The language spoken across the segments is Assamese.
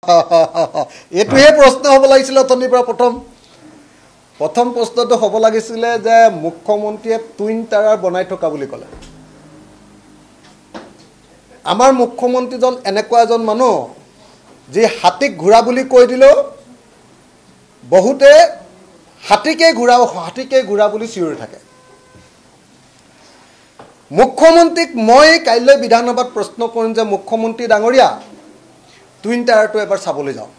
এইটোহে প্ৰশ্ন হ'ব লাগিছিল অথনিৰ পৰা প্ৰথম প্ৰশ্নটো হ'ব লাগিছিলে যে মুখ্যমন্ত্ৰীয়ে টুইন টাৱাৰ বনাই থকা বুলি ক'লে। আমাৰ মুখ্যমন্ত্ৰীজন এনেকুৱা এজন মানুহ যি হাতীক ঘোঁৰা বুলি কৈ দিলেও বহুতে হাতীকে ঘোঁৰা বুলি চিঞৰি থাকে। মুখ্যমন্ত্ৰীক মই কাইলৈ বিধানসভাত প্ৰশ্ন কৰিম যে মুখ্যমন্ত্ৰী ডাঙৰীয়া টুইন টাৱাৰটো এবাৰ চাবলৈ যাওঁ।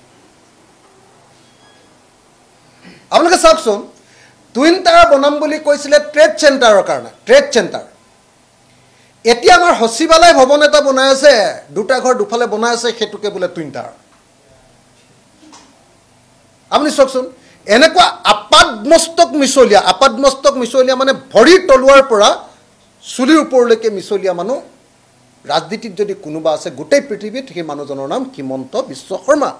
আপোনালোকে চাওকচোন, টুইন টাৱাৰ বনাম বুলি কৈছিলে ট্ৰেড চেণ্টাৰৰ কাৰণে, ট্ৰেড চেণ্টাৰ। এতিয়া আমাৰ সচিবালয় ভৱন এটা বনাই আছে, দুটা ঘৰ দুফালে বনাই আছে, সেইটোকে বোলে টুইন টাৱাৰ। আপুনি চাওকচোন, এনেকুৱা আপাদমস্তক মিছলীয়া মানে ভৰিৰ তলুৱাৰ পৰা চুলিৰ ওপৰলৈকে মিছলীয়া মানুহ ৰাজনীতিত যদি কোনোবা আছে গোটেই পৃথিৱীত, সেই মানুহজনৰ নাম হিমন্ত বিশ্ব শৰ্মা।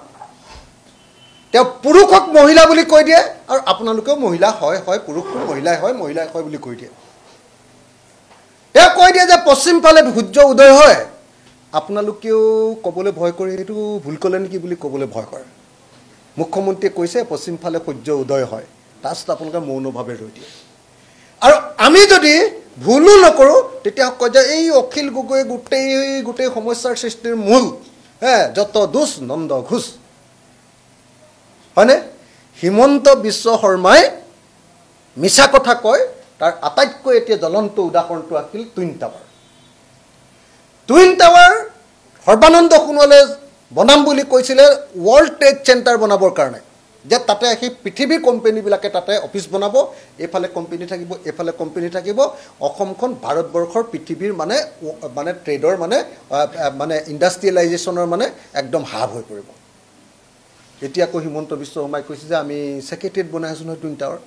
তেওঁ পুৰুষক মহিলা বুলি কৈ দিয়ে আৰু আপোনালোকেও মহিলা হয়, পুৰুষটো মহিলাই হয় বুলি কৈ দিয়ে। তেওঁ কৈ দিয়ে যে পশ্চিম ফালে সূৰ্য উদয় হয়, আপোনালোকেও ক'বলৈ ভয় কৰি এইটো ভুল ক'লে নেকি বুলি ক'বলৈ ভয় কৰে। মুখ্যমন্ত্ৰীয়ে কৈছে পশ্চিম ফালে সূৰ্য উদয় হয়, তাৰপিছত আপোনালোকে মৌনভাৱে ৰৈ দিয়ে। আৰু আমি যদি ভুলো নকৰোঁ তেতিয়া কয় যে এই অখিল গগৈ গোটেই সমস্যাৰ সৃষ্টিৰ মূল, যত দোষ নন্দ ঘোষ, হয়নে? হিমন্ত বিশ্ব শৰ্মাই মিছা কথা কয়। তাৰ আটাইতকৈ এতিয়া জ্বলন্ত উদাহৰণটো আছিল twin tower. Twin tower Sarbananda সোণোৱালে বনাম বুলি কৈছিলে ৱৰ্ল্ড ট্ৰেড চেণ্টাৰ বনাবৰ কাৰণে, যে তাতে সেই পৃথিৱীৰ কোম্পানীবিলাকে তাতে অফিচ বনাব, এইফালে কোম্পানী থাকিব, এইফালে কোম্পানী থাকিব। অসমখন ভাৰতবৰ্ষৰ পৃথিৱীৰ মানে ট্ৰেডৰ মানে ইণ্ডাষ্ট্ৰিয়েলাইজেশ্যনৰ একদম হাব হৈ পৰিব। এতিয়া আকৌ হিমন্ত বিশ্ব শৰ্মাই কৈছে যে আমি ছেক্ৰেটেৰিয়েট বনাই আছোঁ নহয় টুইন টাৱাৰ।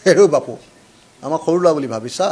হেৰৌ বাপু, আমাক সৰু ল'ৰা বুলি ভাবিছা?